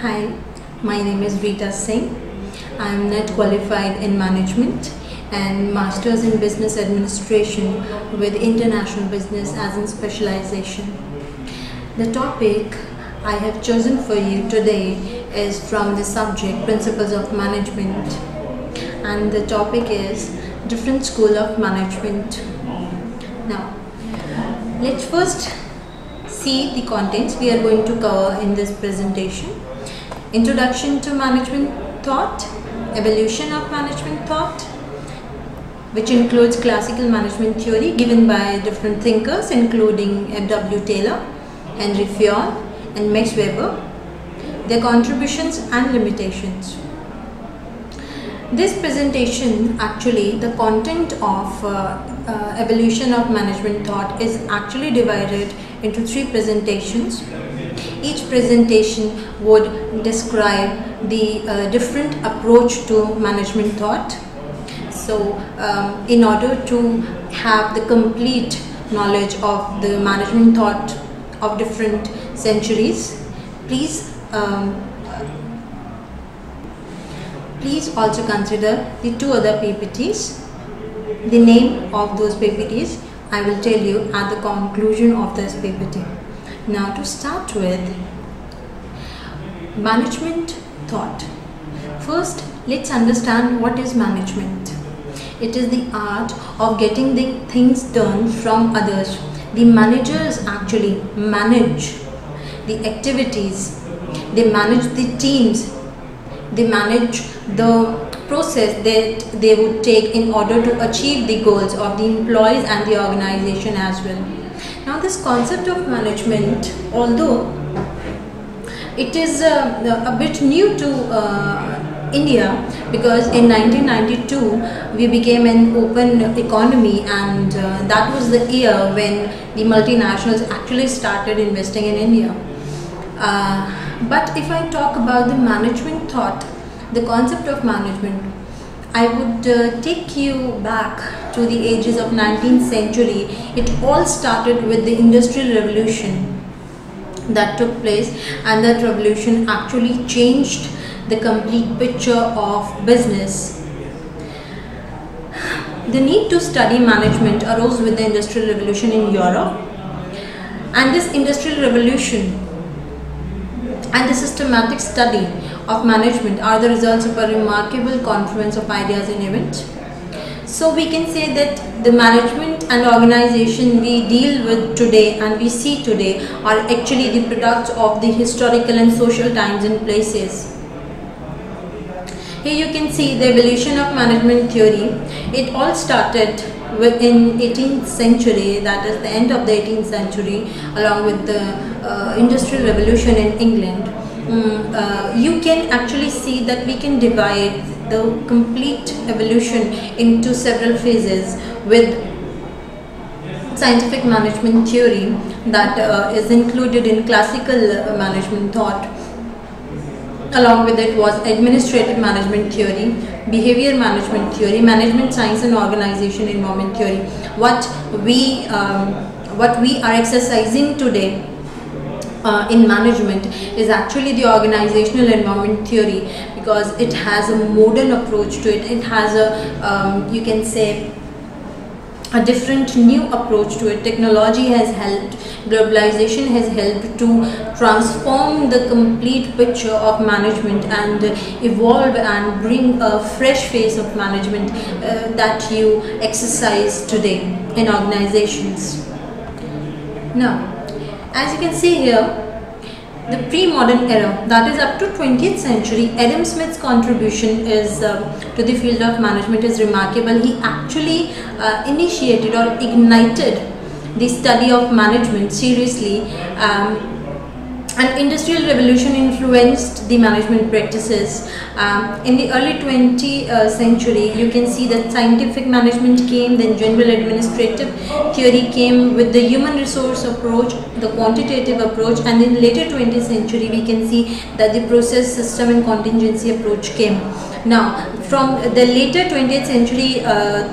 Hi, my name is Rita Singh. I am net qualified in management and masters in business administration with international business as in specialization. The topic I have chosen for you today is from the subject Principles of Management, and the topic is different school of management. Now, let's first see the contents we are going to cover in this presentation. Introduction to management thought, evolution of management thought, which includes classical management theory given by different thinkers including F.W. Taylor, Henry Fayol and Max Weber, their contributions and limitations. This presentation, actually the content of evolution of management thought is actually divided into 3 presentations. Each presentation would describe the different approach to management thought. So in order to have the complete knowledge of the management thought of different centuries, please also consider the 2 other PPTs. The name of those PPTs I will tell you at the conclusion of this PPT. Now, to start with, management thought. First, let's understand what is management. It is the art of getting the things done from others. The managers actually manage the activities, they manage the teams, they manage the process that they would take in order to achieve the goals of the employees and the organization as well. Now, this concept of management, although it is a bit new to India, because in 1992 we became an open economy, and that was the year when the multinationals actually started investing in India. But if I talk about the management thought, the concept of management, I would take you back to the ages of 19th century. It all started with the Industrial Revolution that took place, and that revolution actually changed the complete picture of business. The need to study management arose with the Industrial Revolution in Europe, and this Industrial Revolution and the systematic study of management are the results of a remarkable confluence of ideas and events. So we can say that the management and organization we deal with today and we see today are actually the products of the historical and social times and places. Here you can see the evolution of management theory. It all started in 18th century, that is the end of the 18th century, along with the Industrial Revolution in England. You can actually see that we can divide the complete evolution into several phases, with scientific management theory that is included in classical management thought. Along with it was administrative management theory, behavior management theory, management science and organization involvement theory. What we are exercising today in management is actually the organizational environment theory, because it has a modern approach to it. It has a you can say a different new approach to it. Technology has helped, globalization has helped to transform the complete picture of management and evolve and bring a fresh face of management that you exercise today in organizations. Now, as you can see here, the pre-modern era, that is up to 20th century, Adam Smith's contribution is to the field of management is remarkable. He actually initiated or ignited the study of management seriously, and Industrial Revolution influenced the management practices. In the early 20th century, you can see that scientific management came, then general administrative theory came with the human resource approach, the quantitative approach, and in later 20th century we can see that the process, system and contingency approach came. Now, from the later 20th century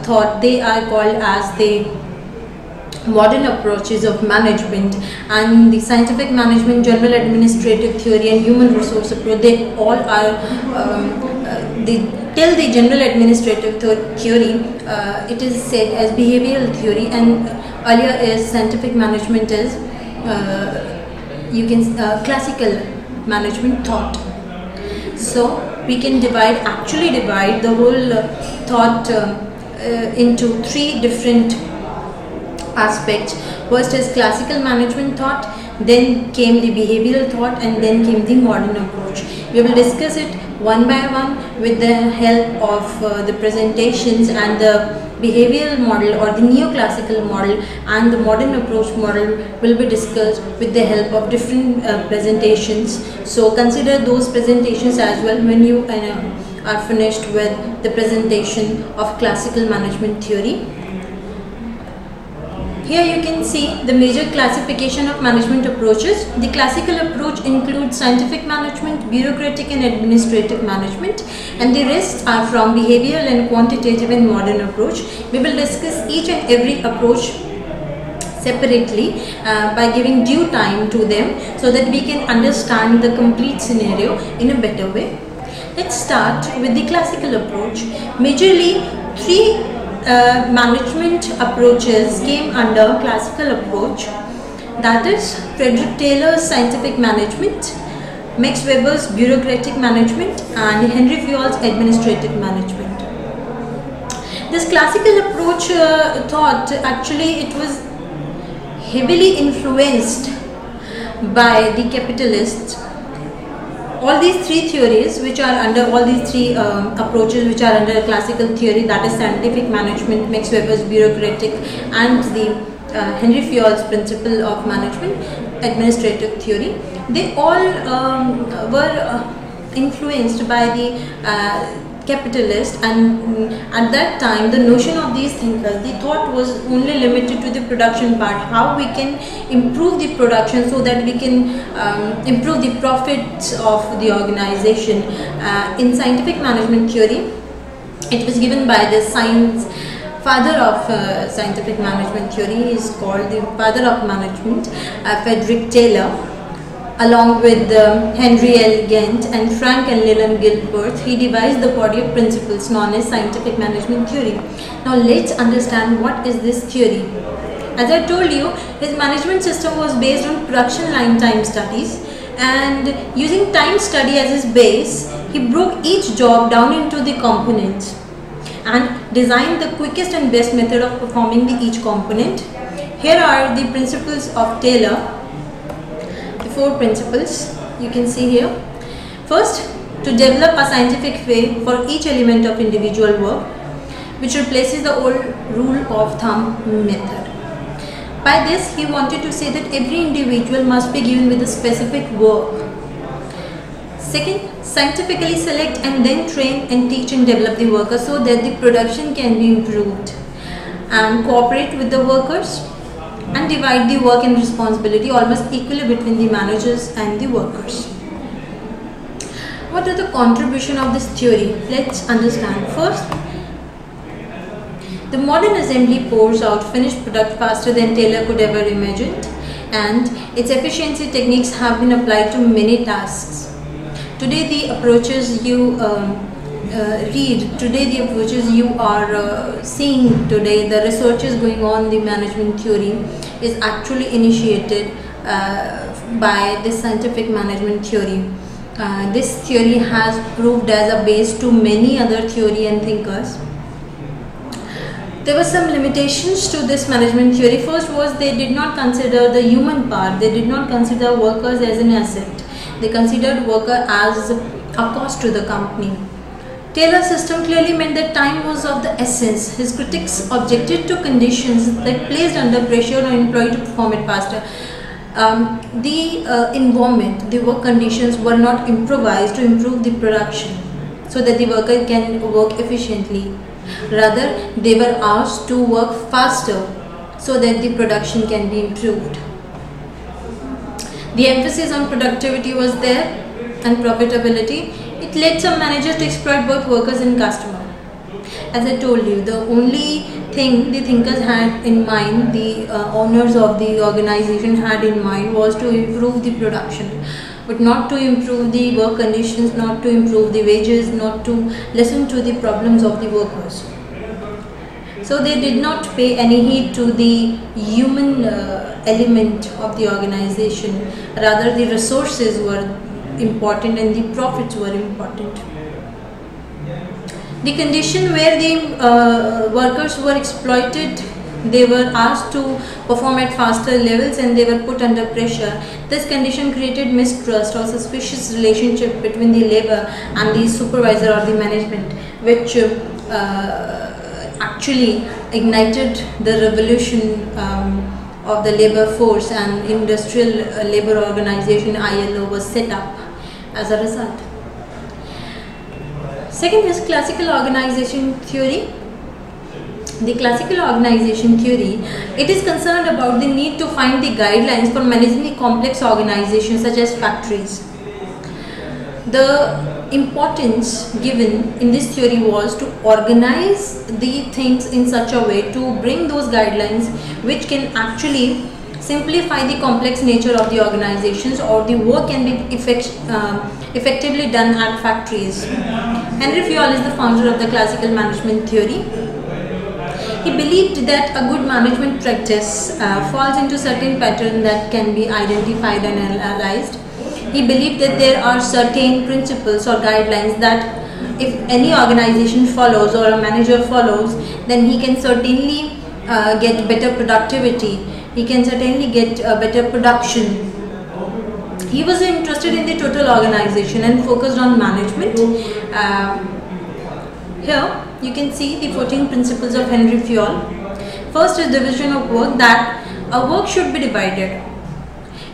thought, they are called as the modern approaches of management and the scientific management, general administrative theory and human resource approach, they all are till the general administrative theory, it is said as behavioral theory, and earlier is scientific management is classical management thought. So we can actually divide the whole thought into three different aspects. First is classical management thought, then came the behavioral thought, and then came the modern approach. We will discuss it one by one with the help of the presentations, and the behavioral model or the neoclassical model and the modern approach model will be discussed with the help of different presentations. So consider those presentations as well when you are finished with the presentation of classical management theory. Here you can see the major classification of management approaches. The classical approach includes scientific management, bureaucratic and administrative management, and the rest are from behavioral and quantitative and modern approach. We will discuss each and every approach separately by giving due time to them so that we can understand the complete scenario in a better way. Let's start with the classical approach. Majorly, three management approaches came under classical approach, that is Frederick Taylor's scientific management, Max Weber's bureaucratic management, and Henry Fayol's administrative management. This classical approach thought, actually it was heavily influenced by the capitalists. All these three theories which are under, all these three approaches which are under classical theory, that is scientific management, Max Weber's bureaucratic, and the Henry Fayol's principle of management, administrative theory, they all were influenced by the capitalist, and at that time the notion of these thinkers, the thought was only limited to the production part, how we can improve the production so that we can improve the profits of the organization. In scientific management theory, it was given by the father of scientific management theory. He is called the father of management, Frederick Taylor. Along with Henry L. Gantt and Frank and Leland Gilbert, he devised the body of principles known as scientific management theory. Now let's understand what is this theory. As I told you, his management system was based on production line time studies, and using time study as his base, he broke each job down into the components and designed the quickest and best method of performing each component. Here are the principles of Taylor. Four principles you can see here. First, to develop a scientific way for each element of individual work, which replaces the old rule of thumb method. By this, he wanted to say that every individual must be given with a specific work. Second, scientifically select and then train and teach and develop the workers so that the production can be improved, and cooperate with the workers and divide the work and responsibility almost equally between the managers and the workers. What are the contribution of this theory? Let's understand. First, the modern assembly pours out finished product faster than Taylor could ever imagined, and its efficiency techniques have been applied to many tasks. Today the approaches you today the approaches you are seeing today, the researches going on the management theory is actually initiated by this scientific management theory. This theory has proved as a base to many other theory and thinkers. There were some limitations to this management theory. First was they did not consider the human part. They did not consider workers as an asset. They considered worker as a cost to the company. Taylor's system clearly meant that time was of the essence. His critics objected to conditions that placed under pressure on an employee to perform it faster. The environment, the work conditions were not improvised to improve the production so that the worker can work efficiently. Rather, they were asked to work faster so that the production can be improved. The emphasis on productivity was there and profitability. It led some managers to exploit both workers and customers. As I told you, the only thing the thinkers had in mind, the owners of the organization had in mind, was to improve the production, but not to improve the work conditions, not to improve the wages, not to listen to the problems of the workers. So they did not pay any heed to the human element of the organization. Rather, the resources were important and the profits were important. The condition where the workers were exploited, they were asked to perform at faster levels and they were put under pressure. This condition created mistrust or suspicious relationship between the labor and the supervisor or the management, which actually ignited the revolution of the labor force, and industrial labor organization ILO was set up as a result. Second is classical organization theory. The classical organization theory, it is concerned about the need to find the guidelines for managing the complex organizations such as factories. The importance given in this theory was to organize the things in such a way to bring those guidelines which can actually simplify the complex nature of the organizations, or the work can be effectively done at factories. Henry Fayol is the founder of the classical management theory. He believed that a good management practice falls into certain patterns that can be identified and analyzed. He believed that there are certain principles or guidelines that if any organization follows or a manager follows, then he can certainly get better productivity. He can certainly get better production. He was interested in the total organization and focused on management. Here you can see the 14 principles of Henry Fayol. First is division of work, that a work should be divided.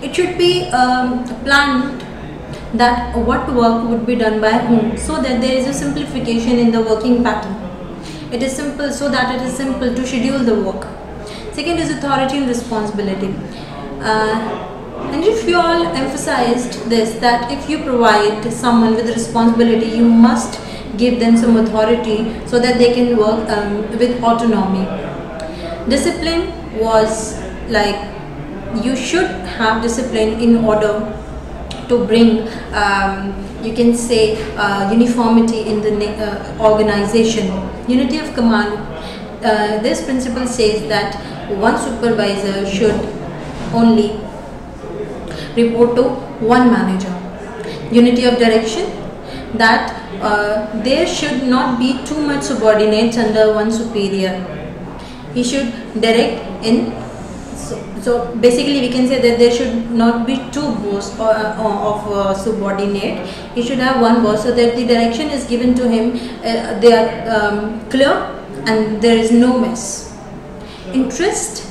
It should be planned that what work would be done by whom, so that there is a simplification in the working pattern. It is simple so that it is simple to schedule the work. Second is authority and responsibility. Henry Fayol emphasized this, that if you provide someone with responsibility, you must give them some authority so that they can work with autonomy. Discipline was like, you should have discipline in order to bring you can say uniformity in the organization. Unity of command. This principle says that one supervisor should only report to one manager. Unity of direction, that there should not be too much subordinates under one superior. He should direct in. So basically we can say that there should not be two boss of subordinate. He should have one boss, so that the direction is given to him, they are clear and there is no mess. Interest,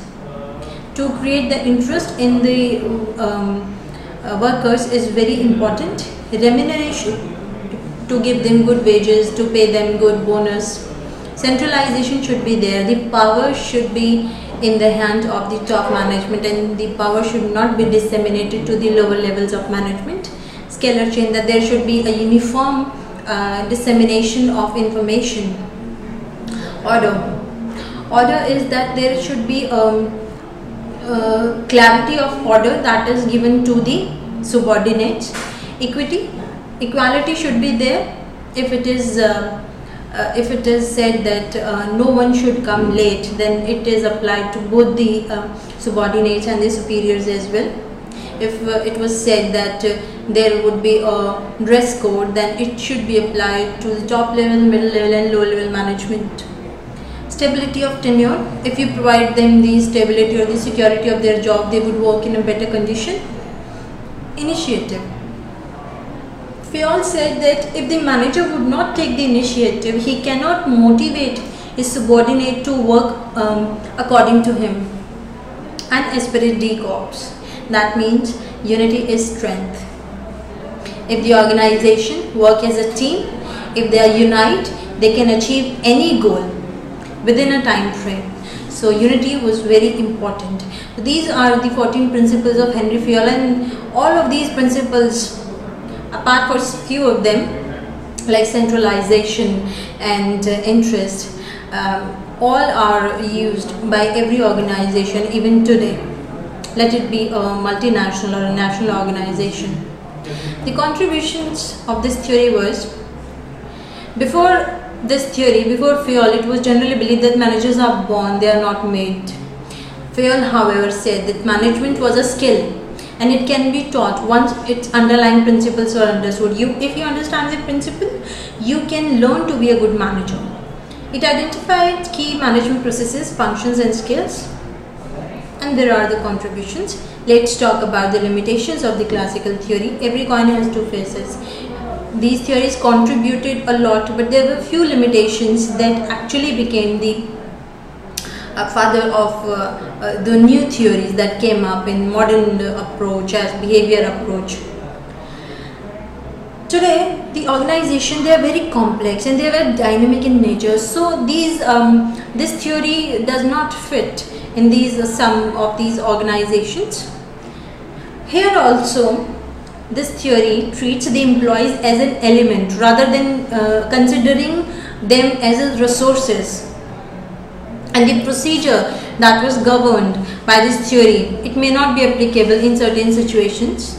to create the interest in the workers is very important. Remuneration, to give them good wages, to pay them good bonus. Centralization should be there. The power should be in the hand of the top management, and the power should not be disseminated to the lower levels of management. Scalar chain, that there should be a uniform dissemination of information. Order is that there should be clarity of order that is given to the subordinates. Equality should be there. If it is said that no one should come late, then it is applied to both the subordinates and the superiors as well. If it was said that there would be a dress code, then it should be applied to the top level, middle level and low level management. Stability of tenure, if you provide them the stability or the security of their job, they would work in a better condition. Initiative. Fayol said that if the manager would not take the initiative, he cannot motivate his subordinate to work according to him. And esprit de corps, that means unity is strength. If the organization work as a team, if they are unite, they can achieve any goal within a time frame. So unity was very important. These are the 14 principles of Henry Fayol, and all of these principles, apart from few of them like centralization and interest, all are used by every organization even today, let it be a multinational or a national organization. The contributions of this theory was, before this theory, before Fayol, it was generally believed that managers are born, they are not made. Fayol, however, said that management was a skill and it can be taught once its underlying principles are understood. If you understand the principle, you can learn to be a good manager. It identified key management processes, functions and skills. And there are the contributions. Let's talk about the limitations of the classical theory. Every coin has two faces. These theories contributed a lot, but there were few limitations that actually became the father of the new theories that came up in modern approach as behavior approach. Today, the organization, they are very complex and they are very dynamic in nature. So this theory does not fit in some of these organizations. Here also, this theory treats the employees as an element rather than considering them as resources. And the procedure that was governed by this theory, it may not be applicable in certain situations.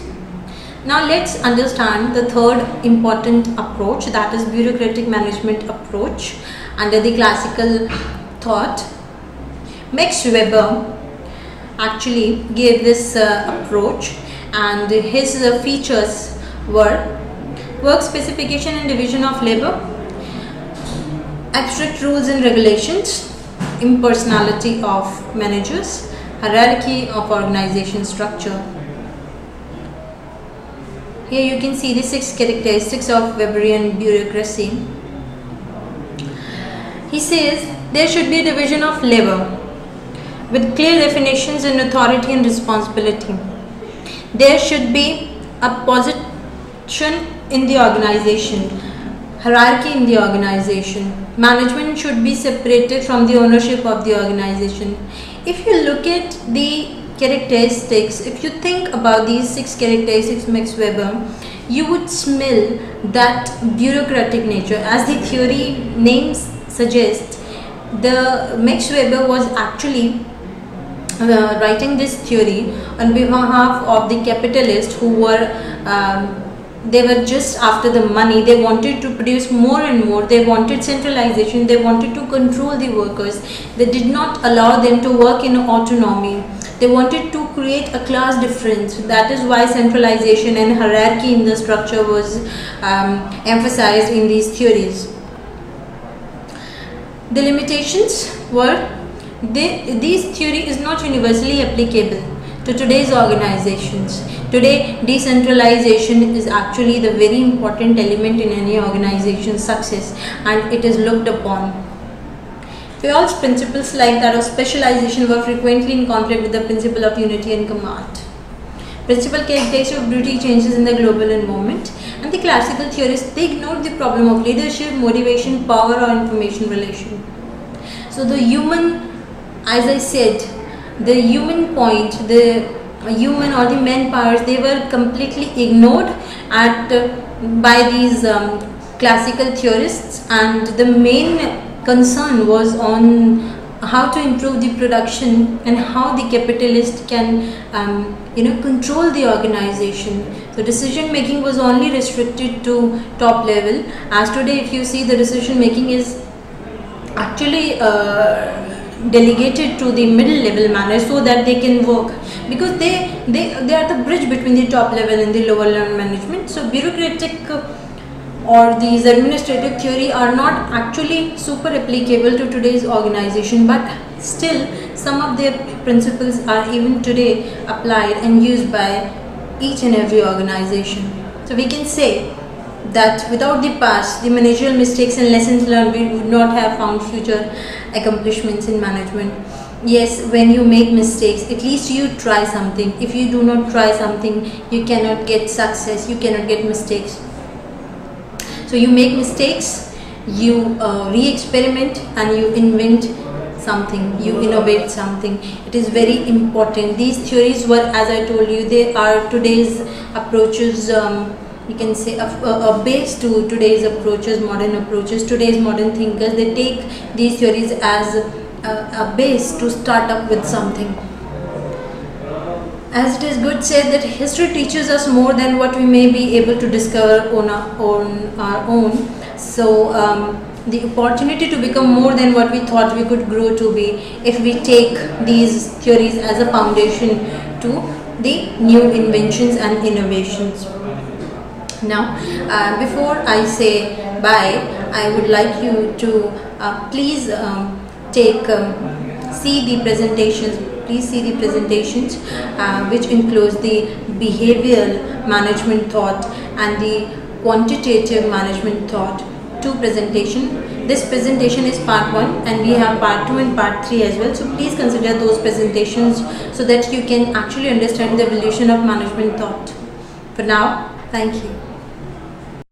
Now let's understand the third important approach, that is bureaucratic management approach under the classical thought. Max Weber actually gave this approach, and his features were work specification and division of labor, abstract rules and regulations, impersonality of managers, hierarchy of organization structure. Here you can see the 6 characteristics of Weberian bureaucracy. He says there should be a division of labor with clear definitions in authority and responsibility. There should be a position in the organization, hierarchy in the organization. Management should be separated from the ownership of the organization. If you look at the characteristics, if you think about these 6 characteristics Max Weber, you would smell that bureaucratic nature. As the theory names suggest, the Max Weber was actually writing this theory on behalf of the capitalists who were they were just after the money. They wanted to produce more and more. They wanted centralization. They wanted to control the workers. They did not allow them to work in autonomy. They wanted to create a class difference. That is why centralization and hierarchy in the structure was emphasized in these theories. The limitations were, this theory is not universally applicable to today's organizations. Today, decentralization is actually the very important element in any organization's success, and it is looked upon. Fayol's principles like that of specialization were frequently in conflict with the principle of unity and command. Principal characteristic of duty changes in the global environment, and the classical theorists, they ignored the problem of leadership, motivation, power or information relation. So the human, as I said, the human point, the human or the manpowers, they were completely ignored by these classical theorists, and the main concern was on how to improve the production and how the capitalist can control the organization. So decision making was only restricted to top level, as today if you see, the decision making is actually delegated to the middle level managers so that they can work, because they are the bridge between the top level and the lower level management. So bureaucratic or these administrative theory are not actually super applicable to today's organization, but still some of their principles are even today applied and used by each and every organization. So we can say that without the past, the managerial mistakes and lessons learned, we would not have found future accomplishments in management. Yes, when you make mistakes, at least you try something. If you do not try something, you cannot get success, you cannot get mistakes. So you make mistakes, you re-experiment and you invent something, you innovate something. It is very important. These theories were, as I told you, they are today's approaches you can say a base to today's approaches, modern approaches. Today's modern thinkers, they take these theories as a base to start up with something. As it is good said that history teaches us more than what we may be able to discover on our own. So the opportunity to become more than what we thought we could grow to be, if we take these theories as a foundation to the new inventions and innovations. Now, before I say bye, I would like you to please see the presentations. Please see the presentations, which includes the behavioral management thought and the quantitative management thought. Two presentation. This presentation is part 1 and we have part 2 and part 3 as well. So please consider those presentations so that you can actually understand the evolution of management thought. For now, thank you.